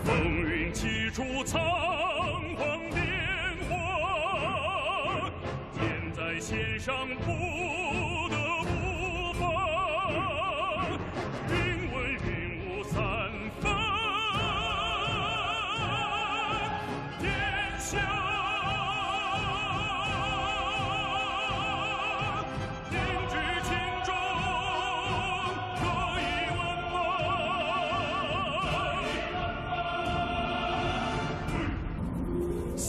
风云起处仓皇变化，箭在弦上不得不发，云文云雾三分天下，凝聚群众可以问塞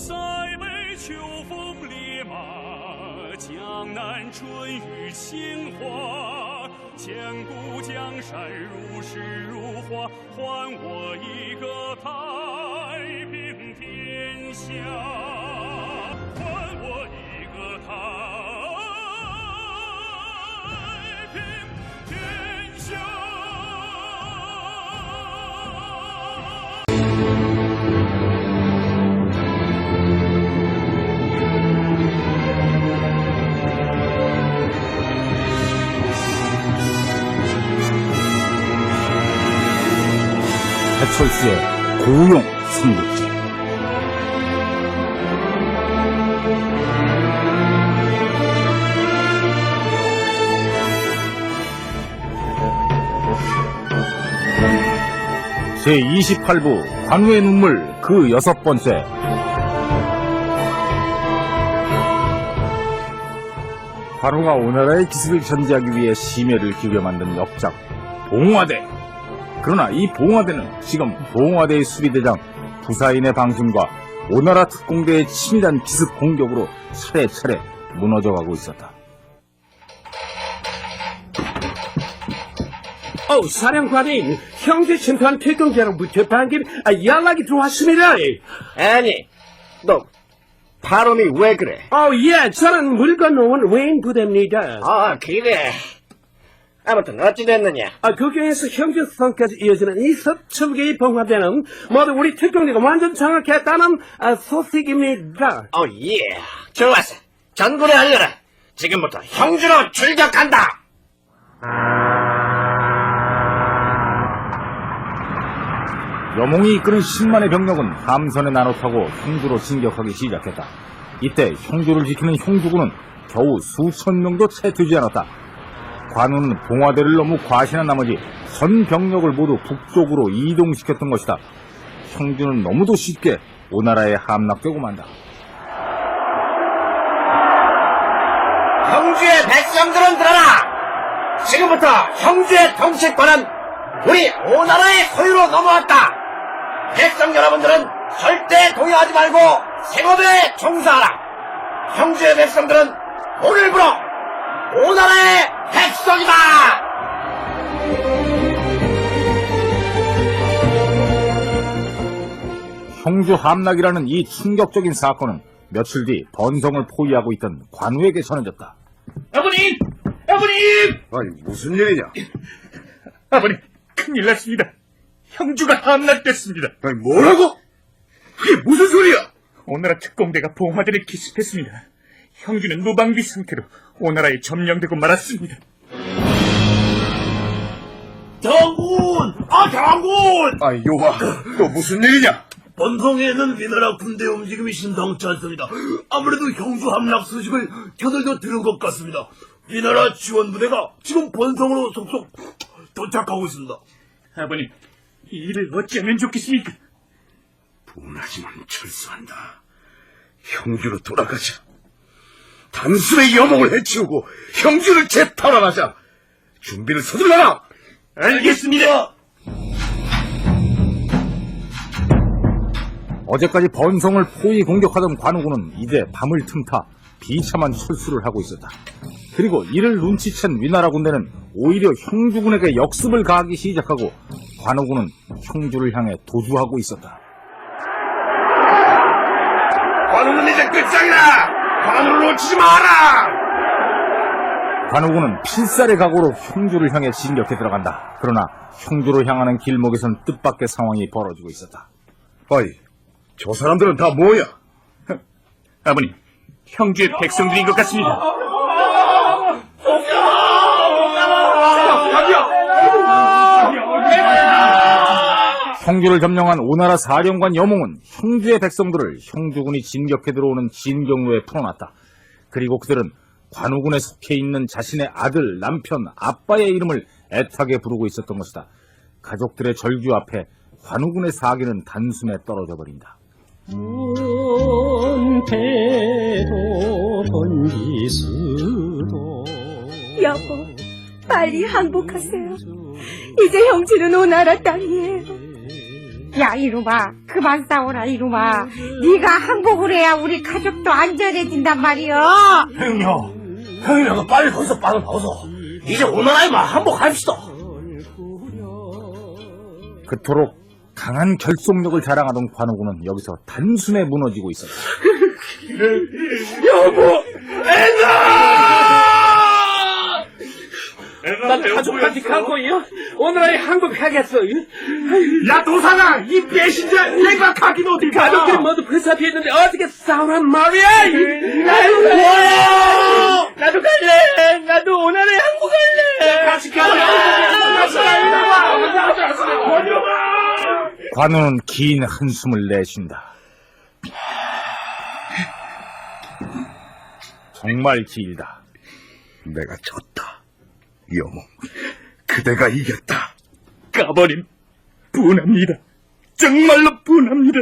北秋风烈马，江南春雨杏花，千古江山如诗如画，还我一个太平天下，还我一个太平天下。해철수의 고용 삼국지. 제28부 관우의 눈물 그 6번째. 관우가 오나라의 기습을 견제하기 위해 심혈을 기울여 만든 역작 봉화대. 그러나 이 봉화대는 지금 봉화대의 수비대장 부사인의 방심과 오나라 특공대의 치밀한 기습 공격으로 차례차례 무너져가고 있었다. 사령관님, 형제 심판 특공대로부터 방금 연락이 들어왔습니다. 아니, 너 발음이 왜 그래? 예, 저는 물 건너온 외인 부대입니다. 그래. 아무튼 어찌 됐느냐? 국경에서 형제성까지 이어지는 이 서초계의 봉화대는 모두 우리 특공대가 완전 장악했다는 소식입니다. 예. 좋았어. 전군에 알려라. 지금부터 형주로 출격한다. 여몽이 이끄는 10만의 병력은 함선에 나눠 타고 형주로 진격하기 시작했다. 이때 형주를 지키는 형주군은 겨우 수천 명도 채 되지 않았다. 관우는 봉화대를 너무 과신한 나머지 전 병력을 모두 북쪽으로 이동시켰던 것이다. 형주는 너무도 쉽게 오나라에 함락되고 만다. 형주의 백성들은 들어라. 지금부터 형주의 통치권은 우리 오나라의 소유로 넘어왔다. 백성 여러분들은 절대 동요하지 말고 생업에 종사하라. 형주의 백성들은 오늘부로 오나라의 백성이다. 형주 함락이라는 이 충격적인 사건은 며칠 뒤 번성을 포위하고 있던 관우에게 전해졌다. 아버님! 아버님! 아니, 무슨 일이냐? 아버님, 큰일 났습니다. 형주가 함락됐습니다. 아니, 뭐라고? 그게 무슨 소리야? 오나라 특공대가 봉화대를 기습했습니다. 형주는 무방비 상태로 오나라에 점령되고 말았습니다. 장군! 장군! 아니, 요하, 또 무슨 일이냐? 번성에는 위나라 군대 움직임이 심상치 않습니다. 아무래도 형주 함락 소식을 저들도 들은 것 같습니다. 위나라 지원 부대가 지금 번성으로 속속 도착하고 있습니다. 아버님, 이 일을 어찌하면 좋겠습니까? 분하지만 철수한다. 형주로 돌아가자. 단숨에 여몽을 해치우고 형주를 재탈환하자. 준비를 서둘러라. 알겠습니다. 어제까지 번성을 포위 공격하던 관우군은 이제 밤을 틈타 비참한 철수를 하고 있었다. 그리고 이를 눈치챈 위나라 군대는 오히려 형주군에게 역습을 가하기 시작하고 관우군은 형주를 향해 도주하고 있었다. 관우는 이제 끝장이다. 관우를 놓치지 마라. 관우군은 필살의 각오로 형주를 향해 진격해 들어간다. 그러나 형주로 향하는 길목에선 뜻밖의 상황이 벌어지고 있었다. 아이, 저 사람들은 다 뭐야? 아버님, 형주의 백성들인 것 같습니다. 형주를 점령한 오나라 사령관 여몽은 형주의 백성들을 형주군이 진격해 들어오는 진경로에 풀어놨다. 그리고 그들은 관우군에 속해 있는 자신의 아들, 남편, 아빠의 이름을 애타게 부르고 있었던 것이다. 가족들의 절규 앞에 관우군의 사기는 단숨에 떨어져 버린다. 문태도 건기수도 여보, 빨리 항복하세요. 이제 형주는 오나라 땅이에요. 야, 이놈아, 그만 싸워라, 이놈아. 네가 항복을 해야 우리 가족도 안전해진단 말이야. 형님아, 빨리 거기서 빠져나와서 이제 오나라에만 항복합시다. 그토록 강한 결속력을 자랑하던 관우군은 여기서 단숨에 무너지고 있었다. 여보, 난 가족까지 갖고요. 오나라에 항복하겠어. 야, 도사가 이 배신자 내가 가긴 어딜 가? 가족들이 모두 불사피했는데 어떻게 싸우란 말이야? 뭐야? 나도 갈래. 나도 오나라에 항복할래. 같이 가자. 관우는 긴 한숨을 내쉰다. 정말 길다. 내가 졌다. 여몽, 그대가 이겼다. 까버림 분합니다. 정말로 분합니다.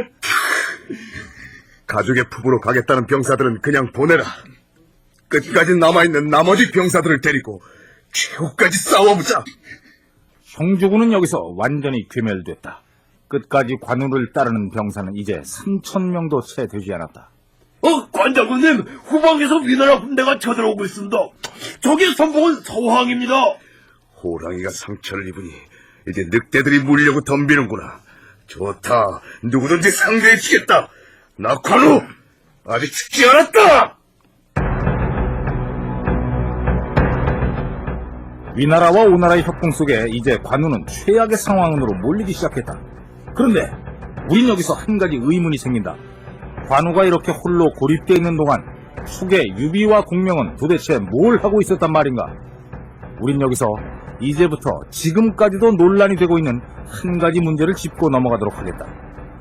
가족의 품으로 가겠다는 병사들은 그냥 보내라. 끝까지 남아있는 나머지 병사들을 데리고 최후까지 싸워보자. 형주군은 여기서 완전히 괴멸됐다. 끝까지 관우를 따르는 병사는 이제 3,000명도 채 되지 않았다. 관장군님, 후방에서 위나라 군대가 쳐들어오고 있습니다. 저기 선봉은 서황입니다. 호랑이가 상처를 입으니 이제 늑대들이 물려고 덤비는구나. 좋다. 누구든지 상대해주겠다. 나 관우 아직 죽지 않았다. 위나라와 오나라의 협공 속에 이제 관우는 최악의 상황으로 몰리기 시작했다. 그런데 우린 여기서 한 가지 의문이 생긴다. 관우가 이렇게 홀로 고립되어 있는 동안 속에 유비와 공명은 도대체 뭘 하고 있었단 말인가? 우린 여기서 이제부터 지금까지도 논란이 되고 있는 한 가지 문제를 짚고 넘어가도록 하겠다.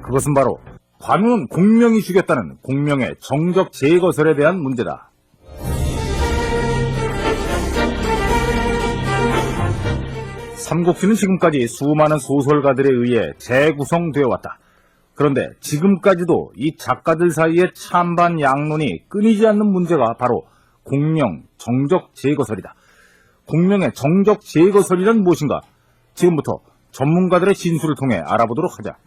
그것은 바로 관우는 공명이 죽였다는 공명의 정적 제거설에 대한 문제다. 삼국지는 지금까지 수많은 소설가들에 의해 재구성되어 왔다. 그런데 지금까지도 이 작가들 사이의 찬반 양론이 끊이지 않는 문제가 바로 공명, 정적 제거설이다. 공명의 정적 제거설이란 무엇인가? 지금부터 전문가들의 진술을 통해 알아보도록 하자.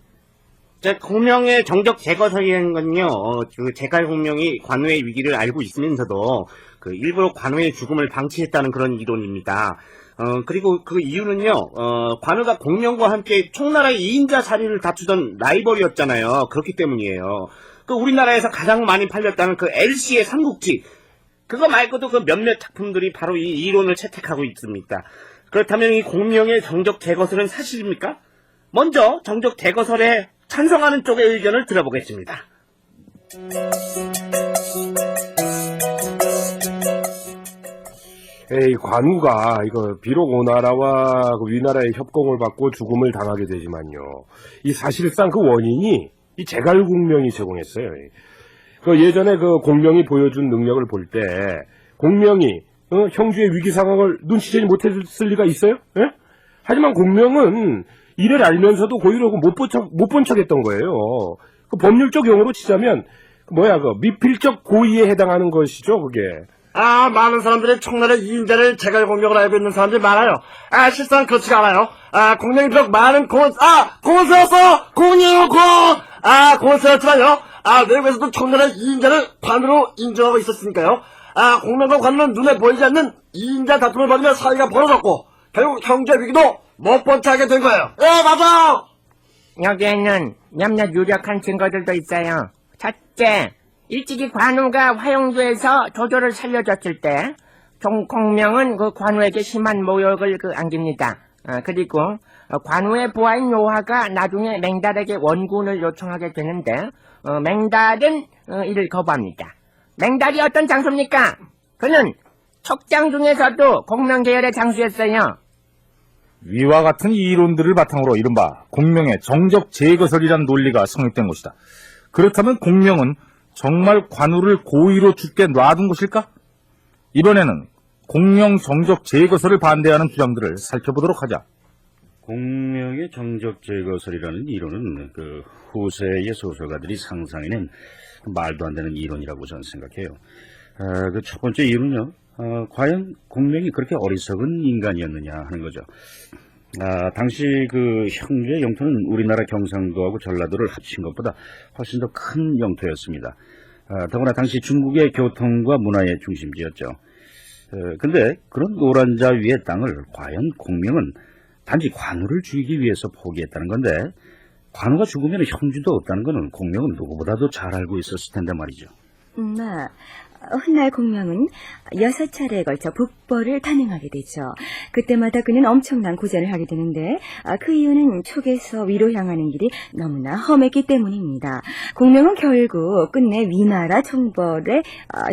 공명의 정적 제거설이라는 건요, 제갈 공명이 관우의 위기를 알고 있으면서도 일부러 관우의 죽음을 방치했다는 그런 이론입니다. 그리고 그 이유는요, 관우가 공명과 함께 총나라의 2인자 자리를 다투던 라이벌이었잖아요. 그렇기 때문이에요. 우리나라에서 가장 많이 팔렸다는 LC의 삼국지, 그거 말고도 몇몇 작품들이 바로 이 이론을 채택하고 있습니다. 그렇다면 이 공명의 정적 제거설은 사실입니까? 먼저 정적 제거설에 찬성하는 쪽의 의견을 들어보겠습니다. 관우가 비록 오나라와 위나라의 협공을 받고 죽음을 당하게 되지만요, 이 사실상 그 원인이 이 제갈공명이 제공했어요. 예전에 공명이 보여준 능력을 볼 때 공명이 형주의 위기 상황을 눈치채지 못했을 리가 있어요? 예? 하지만 공명은 이를 알면서도 고의로 못 본 척했던 거예요. 법률적 용어로 치자면 미필적 고의에 해당하는 것이죠, 그게. 많은 사람들이 총나라의 2인자를 제갈공명을 알고 있는 사람들이 많아요. 실상 그렇지가 않아요. 공명이 비록 많은 공을 세웠어! 공을 세웠지만요. 내국에서도 총나라의 2인자를 관으로 인정하고 있었으니까요. 공명과 관우는 눈에 보이지 않는 2인자 다툼을 벌이며 사이가 벌어졌고, 결국 형제 위기도 못 본 척하게 된 거예요. 맞아! 여기에는 몇몇 유력한 증거들도 있어요. 첫째, 일찍이 관우가 화용도에서 조조를 살려줬을 때 공명은 관우에게 심한 모욕을 안깁니다. 그리고 관우의 부하인 요하가 나중에 맹달에게 원군을 요청하게 되는데 맹달은 이를 거부합니다. 맹달이 어떤 장수입니까? 그는 척장 중에서도 공명 계열의 장수였어요. 위와 같은 이론들을 바탕으로 이른바 공명의 정적 제거설이란 논리가 성립된 것이다. 그렇다면 공명은 정말 관우를 고의로 죽게 놔둔 것일까? 이번에는 공명 정적 제거설을 반대하는 주장들을 살펴보도록 하자. 공명의 정적 제거설이라는 이론은 그 후세의 소설가들이 상상해낸 말도 안 되는 이론이라고 저는 생각해요. 그 첫 번째 이유는요, 과연 공명이 그렇게 어리석은 인간이었느냐 하는 거죠. 당시 그 형주의 영토는 우리나라 경상도하고 전라도를 합친 것보다 훨씬 더 큰 영토였습니다. 더구나 당시 중국의 교통과 문화의 중심지였죠. 근데 그런 노란자 위의 땅을 과연 공명은 단지 관우를 죽이기 위해서 포기했다는 건데, 관우가 죽으면 형주도 없다는 것은 공명은 누구보다도 잘 알고 있었을 텐데 말이죠. 훗날 공명은 6차례에 걸쳐 북벌을 탄행하게 되죠. 그때마다 그는 엄청난 고전을 하게 되는데 그 이유는 촉에서 위로 향하는 길이 너무나 험했기 때문입니다. 공명은 결국 끝내 위나라 총벌에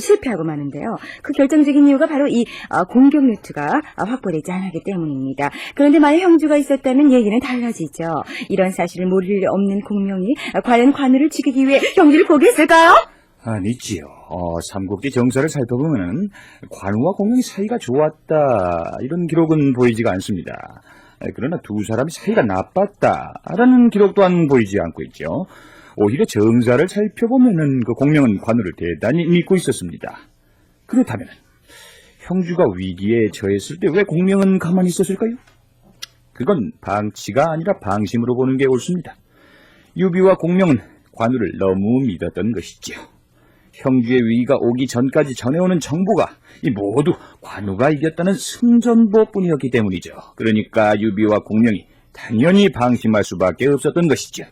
실패하고 마는데요. 그 결정적인 이유가 바로 이 공격 루트가 확보되지 않았기 때문입니다. 그런데 만약 형주가 있었다면 얘기는 달라지죠. 이런 사실을 모를 리 없는 공명이 과연 관우를 죽이기 위해 형주를 포기했을까요? 아니지요. 삼국지 정사를 살펴보면 관우와 공명이 사이가 좋았다 이런 기록은 보이지가 않습니다. 그러나 두 사람이 사이가 나빴다라는 기록 또한 보이지 않고 있죠. 오히려 정사를 살펴보면은 그 공명은 관우를 대단히 믿고 있었습니다. 그렇다면 형주가 위기에 처했을 때 왜 공명은 가만히 있었을까요? 그건 방치가 아니라 방심으로 보는 게 옳습니다. 유비와 공명은 관우를 너무 믿었던 것이지요. 형주의 위기가 오기 전까지 전해오는 정보가 이 모두 관우가 이겼다는 승전보뿐이었기 때문이죠. 그러니까 유비와 공명이 당연히 방심할 수밖에 없었던 것이죠.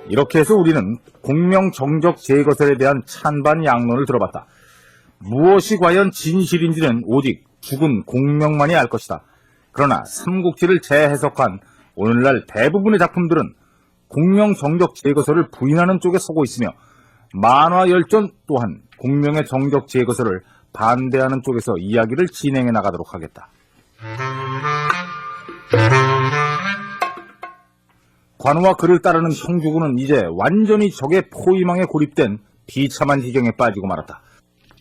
이렇게 해서 우리는 공명 정적 제거설에 대한 찬반 양론을 들어봤다. 무엇이 과연 진실인지는 오직 죽은 공명만이 알 것이다. 그러나 삼국지를 재해석한 오늘날 대부분의 작품들은 공명 정적 제거설을 부인하는 쪽에 서고 있으며 만화 열전 또한 공명의 정적 제거설을 반대하는 쪽에서 이야기를 진행해 나가도록 하겠다. 관우와 그를 따르는 형주군은 이제 완전히 적의 포위망에 고립된 비참한 지경에 빠지고 말았다.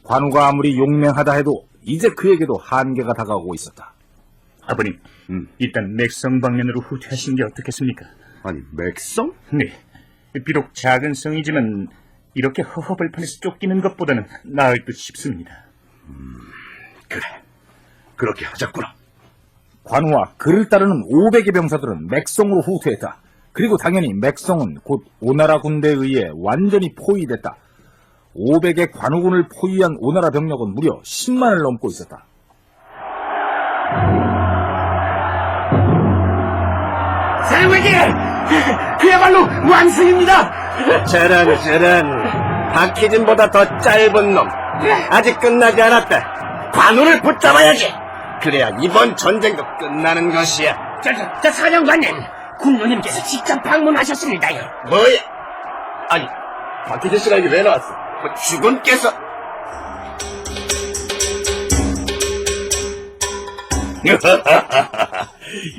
관우가 아무리 용맹하다 해도 이제 그에게도 한계가 다가오고 있었다. 아버님, 일단 맥성 방면으로 후퇴하시는 게 어떻겠습니까? 아니, 맥성? 네, 비록 작은 성이지만 이렇게 허허벌판에서 쫓기는 것보다는 나을 듯 싶습니다. 그래, 그렇게 하자꾸나. 관우와 그를 따르는 500의 병사들은 맥성으로 후퇴했다. 그리고 당연히 맥성은 곧 오나라 군대에 의해 완전히 포위됐다. 500의 관우군을 포위한 오나라 병력은 무려 10만을 넘고 있었다. 사령관님! 그야말로 완승입니다! 저런 박희진보다 더 짧은 놈 아직 끝나지 않았다. 관우를 붙잡아야지. 그래야 이번 전쟁도 끝나는 것이야. 저 사령관님, 군노님께서 직접 방문하셨습니다요. 뭐야? 아니, 박희진 씨가 여기 왜 나왔어? 뭐 주군께서...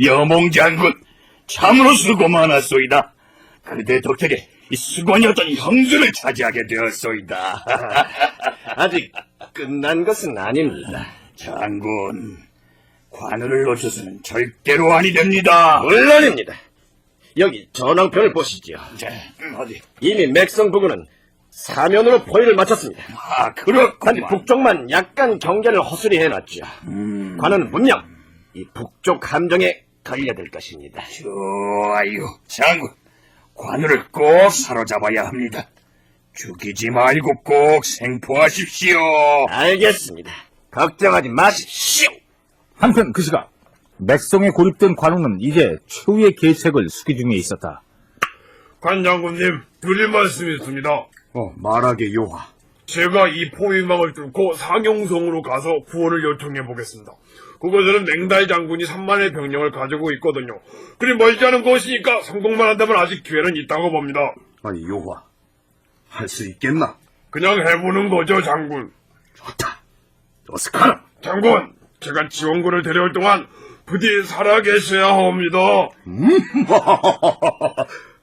여몽장군, 참으로 수고 많았소이다. 그대 덕택에 이 수건이었던 형주를 차지하게 되었소이다. 아직 끝난 것은 아닙니다. 장군, 관우를 놓쳐서는 절대로 아니 됩니다. 물론입니다. 여기 전황표를 보시죠. 자, 어디? 이미 맥성 부근은 사면으로 포위를 마쳤습니다. 그렇구만. 단지 북쪽만 약간 경계를 허술히 해놨죠. 관우는 분명 이 북쪽 함정에 걸려들 것입니다. 좋아요. 장군, 관우를 꼭 사로잡아야 합니다. 죽이지 말고 꼭 생포하십시오. 알겠습니다. 걱정하지 마십시오. 한편 그 시각 맥성에 고립된 관우는 이제 최후의 계책을 수기 중에 있었다. 관장군님, 드릴 말씀이 있습니다. 말하게 요하. 제가 이 포위망을 뚫고 상용성으로 가서 구원을 요청해 보겠습니다. 그곳에는 맹달 장군이 3만의 병력을 가지고 있거든요. 그리 멀지 않은 곳이니까 성공만 한다면 아직 기회는 있다고 봅니다. 아니, 요하. 할 수 있겠나? 그냥 해보는 거죠, 장군. 좋다. 어서 가라. 장군, 제가 지원군을 데려올 동안 부디 살아계셔야 합니다.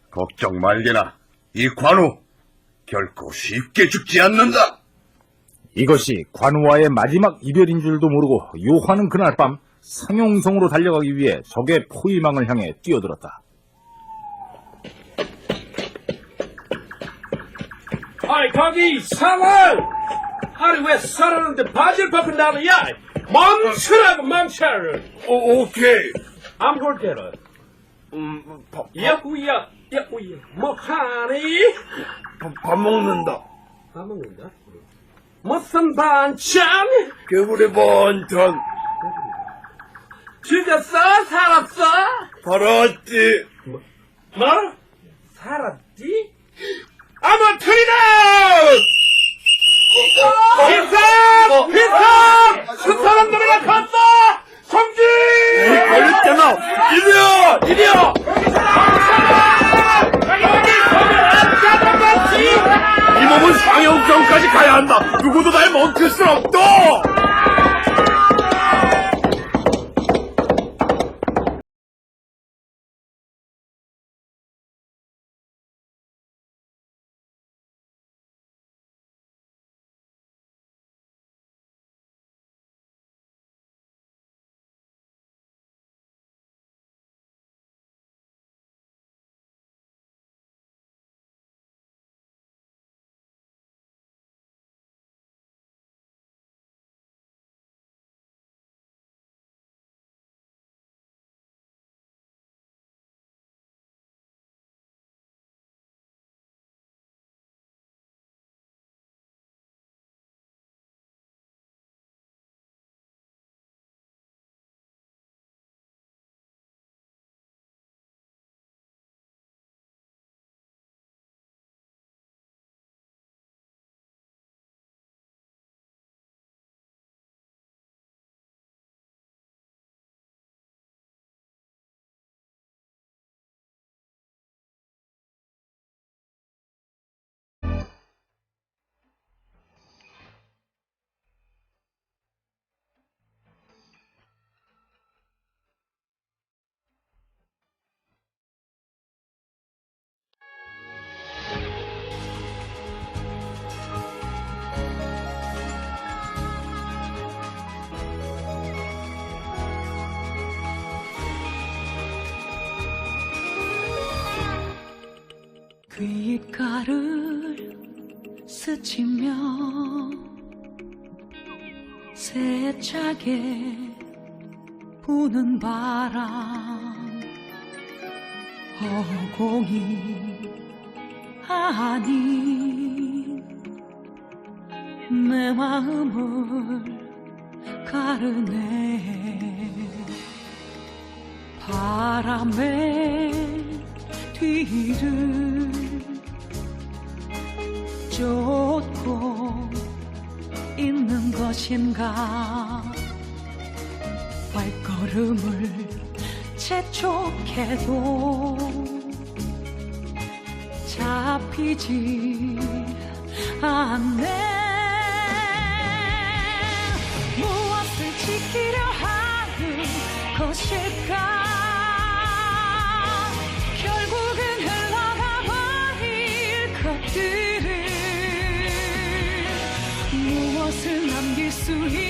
걱정 말게나. 이 관우 결코 쉽게 죽지 않는다. 이것이 관우와의 마지막 이별인 줄도 모르고 요한은 그날 밤 상용성으로 달려가기 위해 적의 포위망을 향해 뛰어들었다. 아이, 거기 사람! 아니, 왜 사람한테 바지를 벗긴다는 야? 멈추라고, 멈춰! 오케이. 안 볼 때는. 야구야. 뭐 하니? 밥 먹는다. 밥 먹는다? 무슨 반찬? 개구리 반찬. 죽었어? 살았어? 살았지. 뭐? 살았지? 아무튼이다! 비상! 수상한 노래가 컸어! 성지! 걸렸잖아. 이리야! 이 몸은 상영정까지 가야 한다. 누구도 날 멈출 수 없다. 귓가를 스치며 세차게 부는 바람 허공이 아닌 내 마음을 가르네 바람에 뒤를 쫓고 있는 것인가 발걸음을 재촉해도 잡히지 않네 무엇을 지키려 하는 것일까 결국은 흘러가 버릴 것들을 무엇을 남길 수 있을까